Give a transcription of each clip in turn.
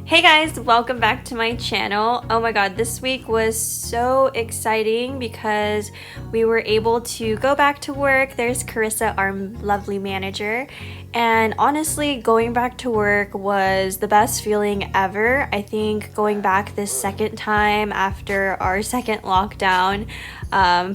Hey guys, welcome back to my channel. Oh my god, this week was so exciting because we were able to go back to work. There's Carissa, our lovely manager, and honestly, going back to work was the best feeling ever. I think going back this second time after our second lockdown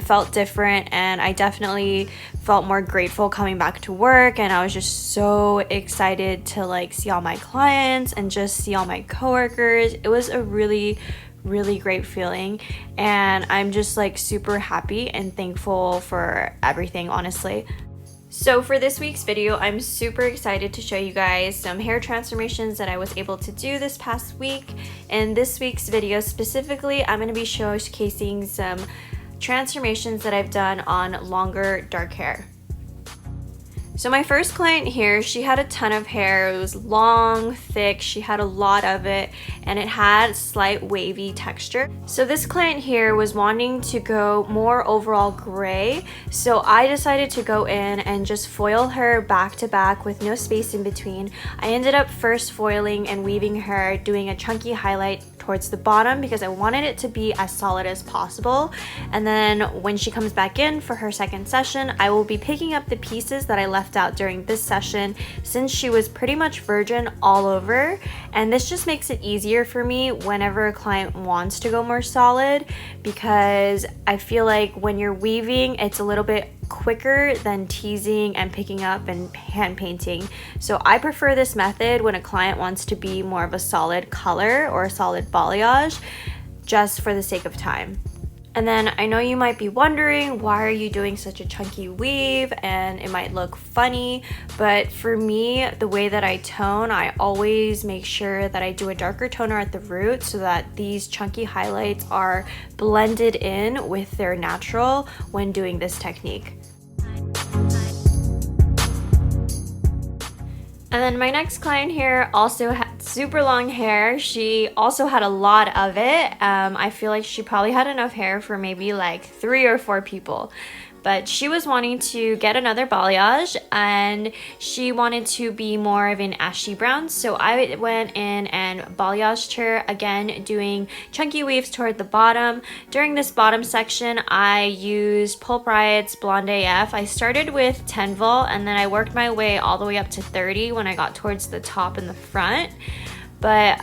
felt different, and I definitely felt more grateful coming back to work, and I was just so excited to see all my clients and just see all my coworkers. It was a really great feeling, and I'm just super happy and thankful for everything, honestly. So for this week's video, I'm super excited to show you guys some hair transformations that I was able to do this past week. In this week's video specifically, I'm going to be showcasing some transformations that I've done on longer dark hair. So my first client here, she had a ton of hair. It was long, thick, she had a lot of it, and it had slight wavy texture. So this client here was wanting to go more overall gray, so I decided to go in and just foil her back to back with no space in between. I ended up first foiling and weaving her, doing a chunky highlight towards the bottom because I wanted it to be as solid as possible. And then when she comes back in for her second session, I will be picking up the pieces that I left out during this session since she was pretty much virgin all over. And this just makes it easier for me whenever a client wants to go more solid, because I feel like when you're weaving, it's a little bit quicker than teasing and picking up and hand painting. So I prefer this method when a client wants to be more of a solid color or a solid balayage, just for the sake of time. And then I know you might be wondering, why are you doing such a chunky weave? And it might look funny, but for me, the way that I tone, I always make sure that I do a darker toner at the root so that these chunky highlights are blended in with their natural when doing this technique. And then my next client here also had super long hair. She also had a lot of it. I feel like she probably had enough hair for maybe 3 or 4 people. But she was wanting to get another balayage, and she wanted to be more of an ashy brown. So I went in and balayaged her, again doing chunky weaves toward the bottom. During this bottom section, I used Pulpriot's Blonde AF. I started with 10 volt and then I worked my way all the way up to 30 when I got towards the top and the front. But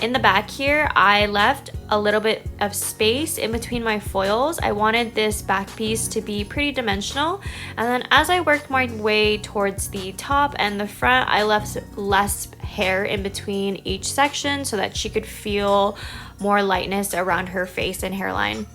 in the back here, I left a little bit of space in between my foils. I wanted this back piece to be pretty dimensional. And then as I worked my way towards the top and the front, I left less hair in between each section so that she could feel more lightness around her face and hairline.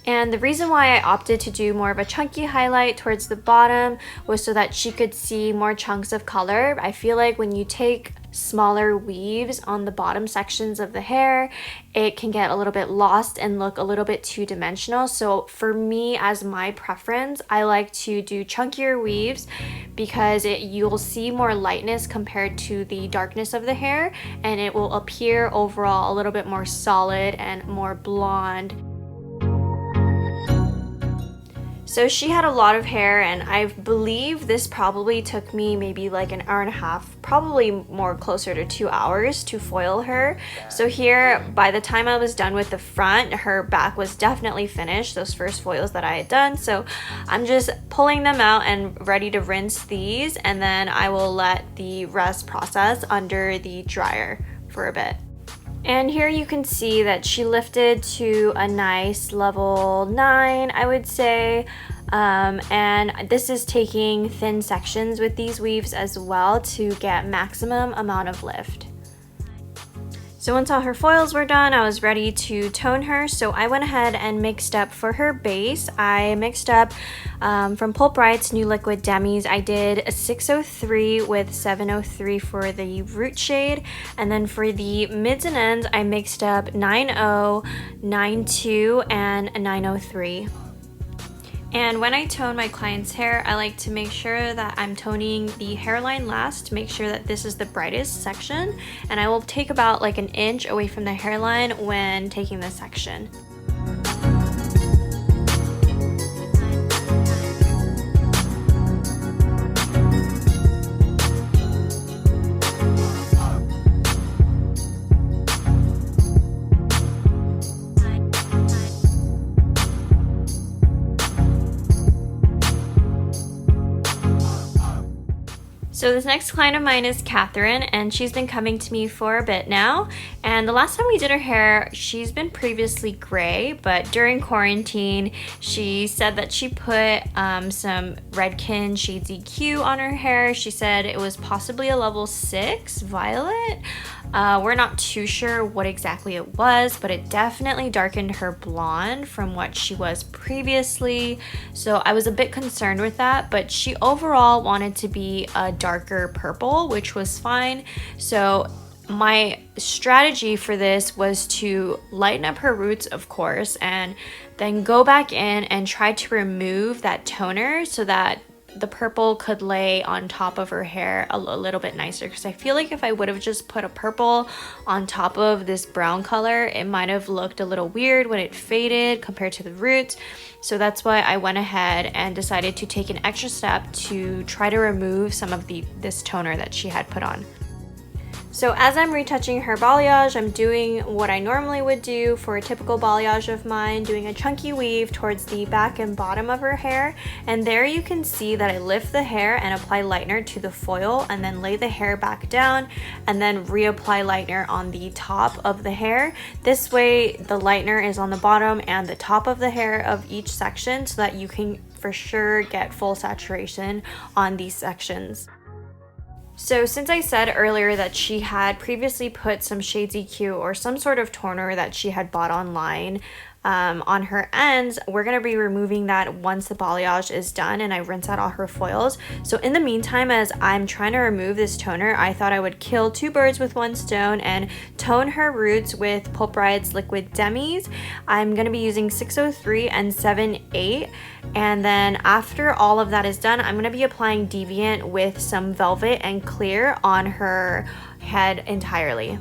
And the reason why I opted to do more of a chunky highlight towards the bottom was so that she could see more chunks of color. I feel like when you take smaller weaves on the bottom sections of the hair, it can get a little bit lost and look a little bit two-dimensional. So for me, as my preference, I like to do chunkier weaves because you'll see more lightness compared to the darkness of the hair, and it will appear overall a little bit more solid and more blonde. So she had a lot of hair, and I believe this probably took me maybe an hour and a half, probably more closer to 2 hours to foil her. So here, by the time I was done with the front, her back was definitely finished, those first foils that I had done. So I'm just pulling them out and ready to rinse these, and then I will let the rest process under the dryer for a bit. And here you can see that she lifted to a nice level 9, I would say. And this is taking thin sections with these weaves as well to get maximum amount of lift. So once all her foils were done, I was ready to tone her. So I went ahead and mixed up for her base. I mixed up from Pulpriot's New Liquid Demis. I did a 603 with 703 for the root shade. And then for the mids and ends, I mixed up 90, 92, and a 903. And when I tone my client's hair, I like to make sure that I'm toning the hairline last to make sure that this is the brightest section. And I will take about an inch away from the hairline when taking this section. So this next client of mine is Catherine, and she's been coming to me for a bit now. And the last time we did her hair, she's been previously gray, but during quarantine, she said that she put some Redken Shades EQ on her hair. She said it was possibly a level 6 violet. We're not too sure what exactly it was, but it definitely darkened her blonde from what she was previously. So I was a bit concerned with that, but she overall wanted to be a darker purple, which was fine. So my strategy for this was to lighten up her roots, of course, and then go back in and try to remove that toner so that the purple could lay on top of her hair a little bit nicer, because I feel like if I would have just put a purple on top of this brown color, it might have looked a little weird when it faded compared to the roots. So that's why I went ahead and decided to take an extra step to try to remove some of this toner that she had put on. So as I'm retouching her balayage, I'm doing what I normally would do for a typical balayage of mine, doing a chunky weave towards the back and bottom of her hair. And there you can see that I lift the hair and apply lightener to the foil and then lay the hair back down and then reapply lightener on the top of the hair. This way the lightener is on the bottom and the top of the hair of each section so that you can for sure get full saturation on these sections. So since I said earlier that she had previously put some Shades EQ or some sort of toner that she had bought online on her ends, we're going to be removing that once the balayage is done and I rinse out all her foils. So in the meantime, as I'm trying to remove this toner, I thought I would kill two birds with one stone and tone her roots with Pulpriot's liquid demis. I'm going to be using 603 and 78, and then after all of that is done, I'm going to be applying Deviant with some velvet and clear on her head entirely.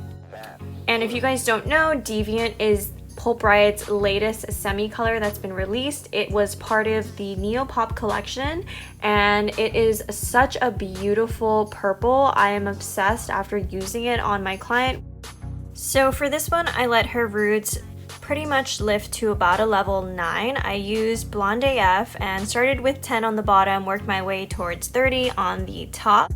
And if you guys don't know, Deviant is Pulpriot's latest semi-color that's been released. It was part of the Neopop collection and it is such a beautiful purple. I am obsessed after using it on my client. So for this one, I let her roots pretty much lift to about a level 9. I used Blonde AF and started with 10 on the bottom, worked my way towards 30 on the top.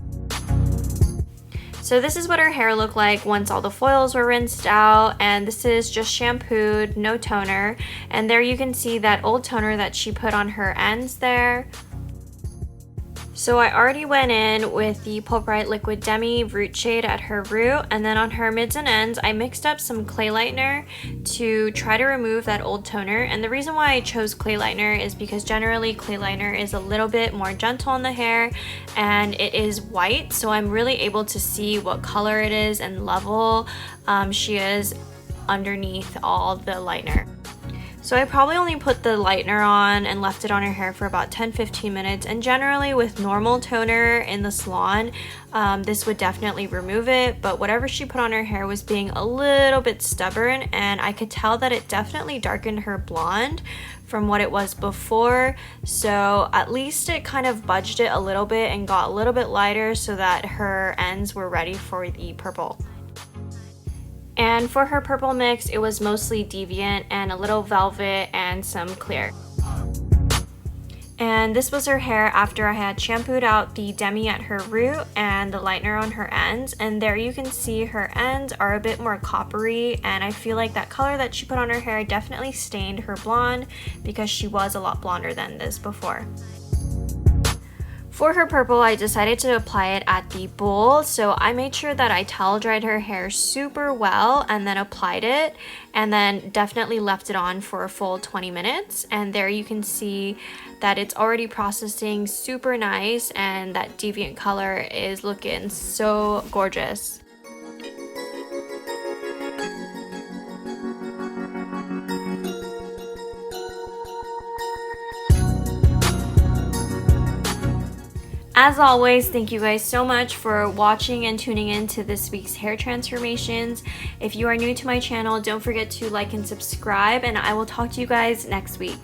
So this is what her hair looked like once all the foils were rinsed out, and this is just shampooed, no toner. And there you can see that old toner that she put on her ends there. So I already went in with the Pulpriot Liquid Demi Root Shade at her root, and then on her mids and ends, I mixed up some clay lightener to try to remove that old toner. And the reason why I chose clay lightener is because generally clay lightener is a little bit more gentle on the hair and it is white, so I'm really able to see what color it is and level she is underneath all the lightener. So I probably only put the lightener on and left it on her hair for about 10-15 minutes, and generally with normal toner in the salon, this would definitely remove it, but whatever she put on her hair was being a little bit stubborn, and I could tell that it definitely darkened her blonde from what it was before. So at least it kind of budged it a little bit and got a little bit lighter so that her ends were ready for the purple. And for her purple mix, it was mostly Deviant and a little velvet and some clear. And this was her hair after I had shampooed out the demi at her root and the lightener on her ends. And there you can see her ends are a bit more coppery, and I feel like that color that she put on her hair definitely stained her blonde because she was a lot blonder than this before. For her purple, I decided to apply it at the bowl, so I made sure that I towel dried her hair super well and then applied it, and then definitely left it on for a full 20 minutes. And there you can see that it's already processing super nice and that Deviant color is looking so gorgeous. As always, thank you guys so much for watching and tuning in to this week's hair transformations. If you are new to my channel, don't forget to like and subscribe, and I will talk to you guys next week.